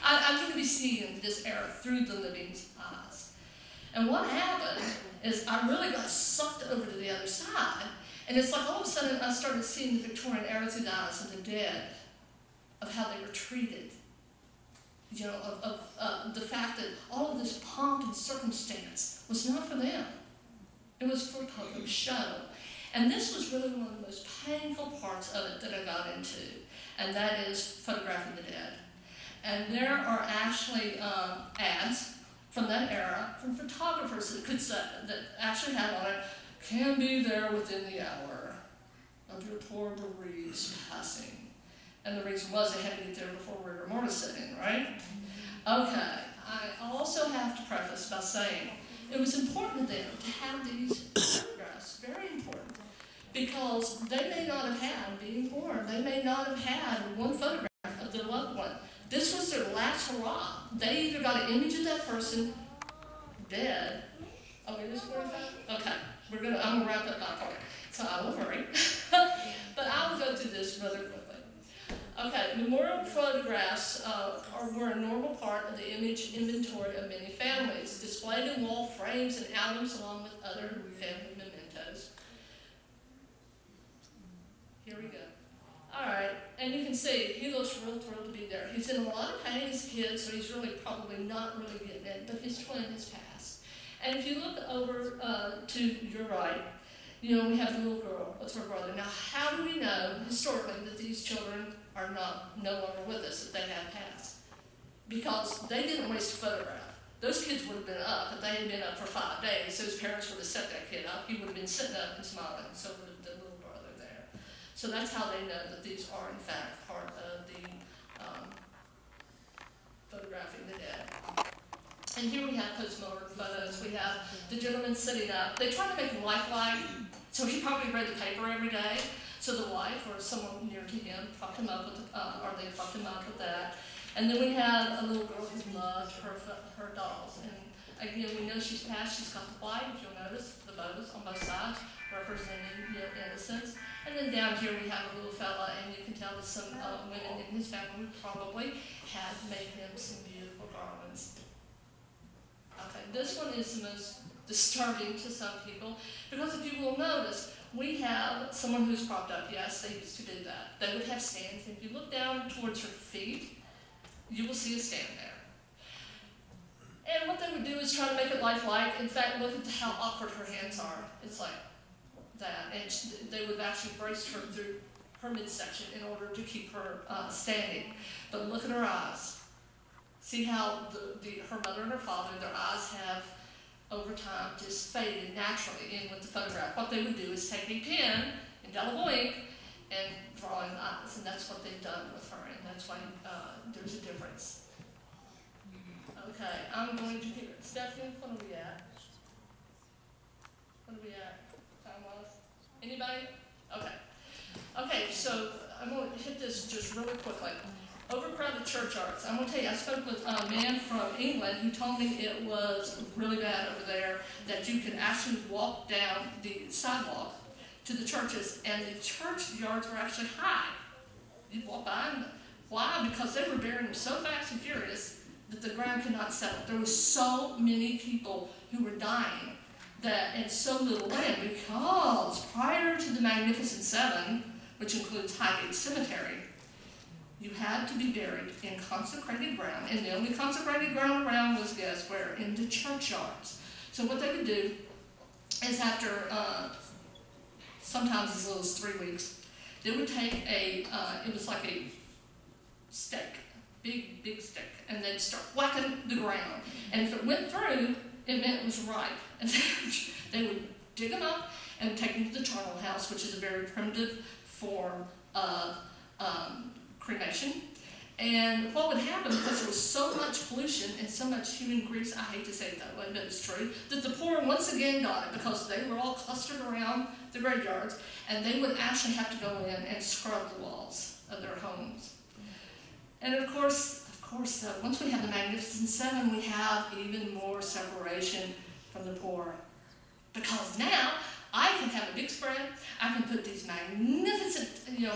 I'm going to be seeing this era through the living eyes. And what happened is I really got sucked over to the other side, and it's like all of a sudden I started seeing the Victorian era through the eyes of the dead, of how they were treated, you know, of the fact that all of this pomp and circumstance was not for them. It was for public show. And this was really one of the most painful parts of it that I got into, and that is photographing the dead. And there are actually ads from that era from photographers that actually had on it, "Can be there within the hour of your poor bereaved's passing." And the reason was they had to get there before rigor mortis set in, right? Okay, I also have to preface by saying it was important to them to have these photographs, very important, because they may not have had, being born, they may not have had one photograph of their loved one. This was their last hurrah. They either got an image of that person dead. Oh, it is 45? Okay, I'm gonna wrap up my part, so I will hurry. But I will go through this rather quickly. Okay, memorial photographs were a normal part of the image inventory of many families, displayed in wall frames and albums along with other family mementos. Here we go. All right, and you can see he looks real thrilled to be there. He's in a lot of pain as a kid, so he's really probably not really getting it, but his twin has passed. And if you look over to your right, you know, we have the little girl with her brother. Now, how do we know historically that these children are no longer with us, that they have passed? Because they didn't waste a photograph. Those kids would have been up. If they had been up for 5 days, so his parents would have set that kid up. He would have been sitting up and smiling, so would the little brother there. So that's how they know that these are, in fact, part of the photographing the dead. And here we have post-mortem photos. We have the gentleman sitting up. They try to make him lifelike, so he probably read the paper every day. So the wife or someone near to him propped him up with, or they propped him up with that. And then we have a little girl who loved her dolls. And again, we know she's passed. She's got the white, if you'll notice, the bows on both sides, representing innocence. And then down here we have a little fella, and you can tell that some women in his family probably had made him some beautiful garments. Okay, this one is the most disturbing to some people, because if you will notice, we have someone who's propped up. Yes, they used to do that. They would have stands. If you look down towards her feet, you will see a stand there. And what they would do is try to make it lifelike. In fact, look at how awkward her hands are. It's like that. And they would actually brace her through her midsection in order to keep her standing. But look at her eyes. See how her mother and her father, their eyes have, over time, just faded naturally in with the photograph. What they would do is take a pen, indelible ink, and draw in the eyes. And that's what they've done with her. And that's why there's a difference. Okay, I'm going to hear Stephanie, what are we at? What are we at? Time-wise? Anybody? Okay. Okay, so I'm going to hit this just really quickly. Overcrowded churchyards. I'm going to tell you, I spoke with a man from England who told me it was really bad over there, that you could actually walk down the sidewalk to the churches, and the churchyards were actually high. You'd walk by them. Why? Because they were burying them so fast and furious that the ground could not settle. There were so many people who were dying and so little land, because prior to the Magnificent Seven, which includes Highgate Cemetery, you had to be buried in consecrated ground, and the only consecrated ground around was, guess where? In the churchyards. So what they would do is after sometimes as little as 3 weeks, they would take it was like a stake, big stick, and they'd start whacking the ground. And if it went through, it meant it was ripe. And they would dig them up and take them to the charnel house, which is a very primitive form of cremation. And what would happen, because there was so much pollution and so much human grease, I hate to say it that way, but it's true, that the poor once again got it, because they were all clustered around the graveyards, and they would actually have to go in and scrub the walls of their homes. And of course, once we have the Magnificent Seven, we have even more separation from the poor. Because now, I can have a big spread. I can put these magnificent,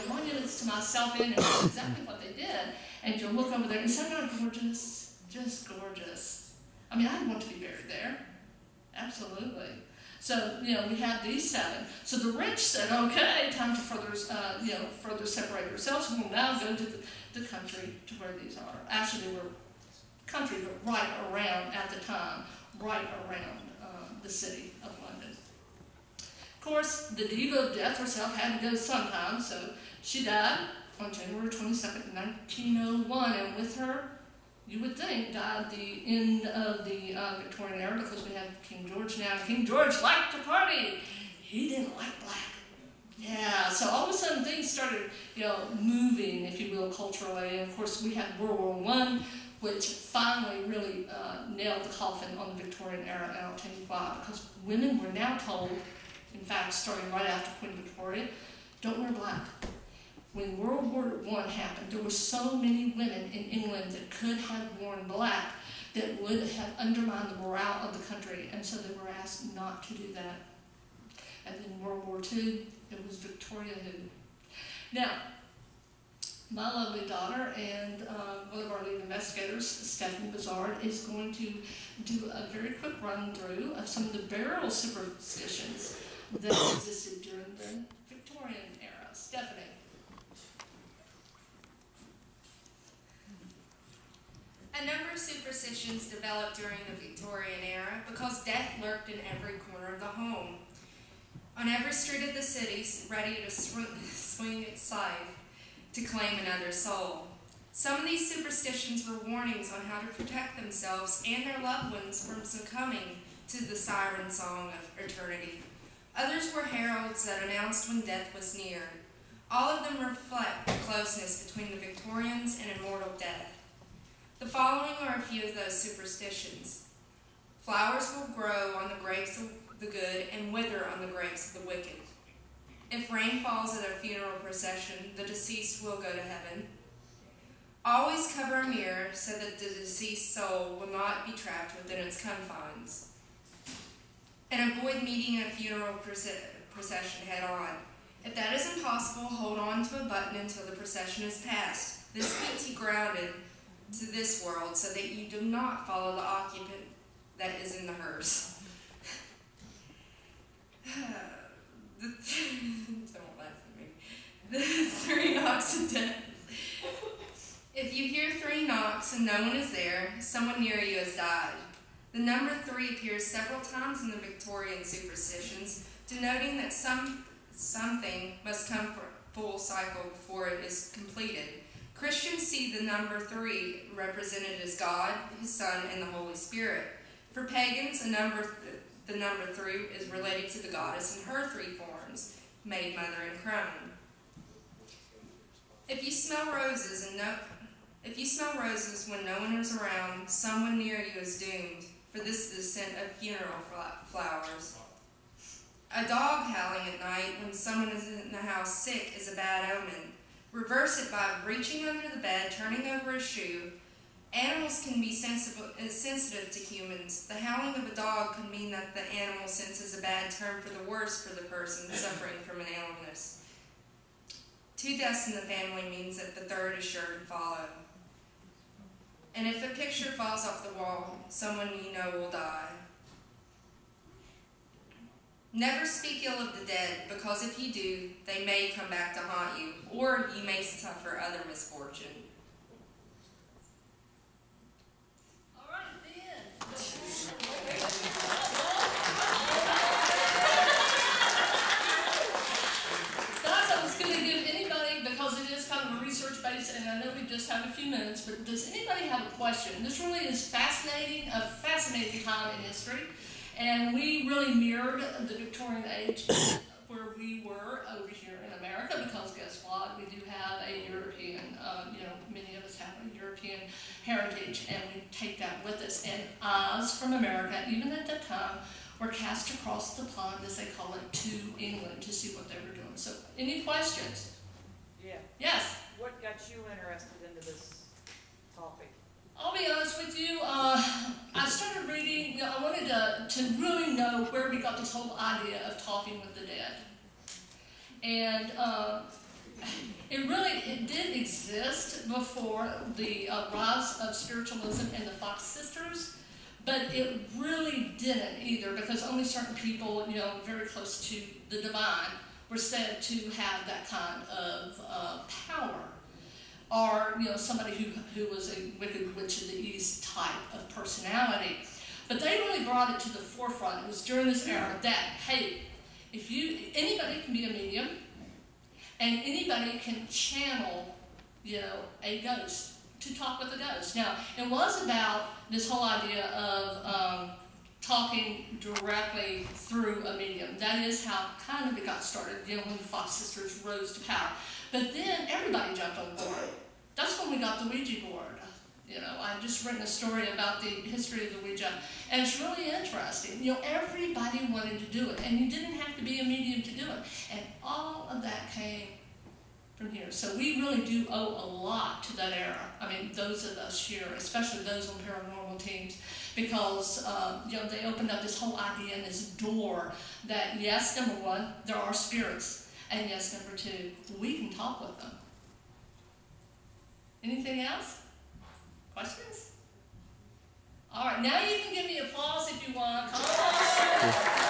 monuments to myself in, and that's exactly what they did. And you'll look over there, and some are gorgeous, just gorgeous. I mean, I'd want to be buried there. Absolutely. So, we have these 7. So the rich said, okay, time to further separate ourselves. We'll now go to the country to where these are. Actually, they were country, but right around, at the time, right around the city of London. Of course, the diva of death herself had to go sometime, so she died on January 22nd, 1901, and with her, you would think, died the end of the Victorian era, because we have King George now. King George liked to party. He didn't like black. Yeah, so all of a sudden things started, moving, if you will, culturally. And of course, we had World War I, which finally really nailed the coffin on the Victorian era, and I'll tell you why. Because women were now told, in fact, starting right after Queen Victoria, don't wear black. When World War I happened, there were so many women in England that could have worn black that would have undermined the morale of the country, and so they were asked not to do that. And then World War II, it was Victoria who. Now, my lovely daughter and one of our lead investigators, Stephanie Bussard, is going to do a very quick run through of some of the burial superstitions that existed during the Victorian era. Stephanie. A number of superstitions developed during the Victorian era because death lurked in every corner of the home. On every street of the city, ready to swing its scythe to claim another soul. Some of these superstitions were warnings on how to protect themselves and their loved ones from succumbing to the siren song of eternity. Others were heralds that announced when death was near. All of them reflect the closeness between the Victorians and immortal death. The following are a few of those superstitions. Flowers will grow on the graves of the good and wither on the graves of the wicked. If rain falls at a funeral procession, the deceased will go to heaven. Always cover a mirror so that the deceased soul will not be trapped within its confines. And avoid meeting a funeral procession head on. If that is impossible, hold on to a button until the procession is past. This keeps you grounded to this world so that you do not follow the occupant that is in the hearse. Don't laugh at me. The 3 knocks of death. If you hear 3 knocks and no one is there, someone near you has died. The number 3 appears several times in the Victorian superstitions, denoting that something must come for full cycle before it is completed. Christians see the number 3 represented as God, His Son, and the Holy Spirit. For pagans, the number 3 is related to the goddess in her 3 forms, maid, mother, and crone. If you smell roses when no one is around, someone near you is doomed, for this is the scent of funeral flowers. A dog howling at night when someone is in the house sick is a bad omen. Reverse it by reaching under the bed, turning over a shoe. Animals can be sensitive to humans. The howling of a dog could mean that the animal senses a bad turn for the worse for the person suffering from an illness. 2 deaths in the family means that the 3rd is sure to follow. And if a picture falls off the wall, someone you know will die. Never speak ill of the dead, because if you do, they may come back to haunt you, or you may suffer other misfortune. All right, Ben. Guys, I was going to give anybody, because it is kind of a research base, and I know we just have a few minutes, but does anybody have a question? This really is fascinating, a fascinating time in history. And we really mirrored the Victorian age where we were over here in America, because guess what? We do have a European, many of us have a European heritage, and we take that with us. And eyes from America, even at that time, were cast across the pond, as they call it, to England to see what they were doing. So, any questions? Yeah. Yes? What got you interested into this topic? I'll be honest with you, I started reading see, I wanted to really know where we got this whole idea of talking with the dead. And it did exist before the rise of spiritualism and the Fox sisters, but it really didn't either, because only certain people, very close to the divine, were said to have that kind of power. Or, somebody who was a wicked witch of the East type of personality. But they really brought it to the forefront. It was during this era that, hey, anybody can be a medium, and anybody can channel, a ghost, to talk with a ghost. Now, it was about this whole idea of talking directly through a medium. That is how kind of it got started, when the Fox sisters rose to power. But then everybody jumped on board. That's when we got the Ouija board. I've just written a story about the history of the Ouija, and it's really interesting. Everybody wanted to do it, and you didn't have to be a medium to do it. And all of that came from here. So we really do owe a lot to that era. I mean, those of us here, especially those on paranormal teams, because they opened up this whole idea and this door that, yes, number one, there are spirits, and yes, number two, we can talk with them. Anything else? Questions? All right, now you can give me applause if you want. Come on.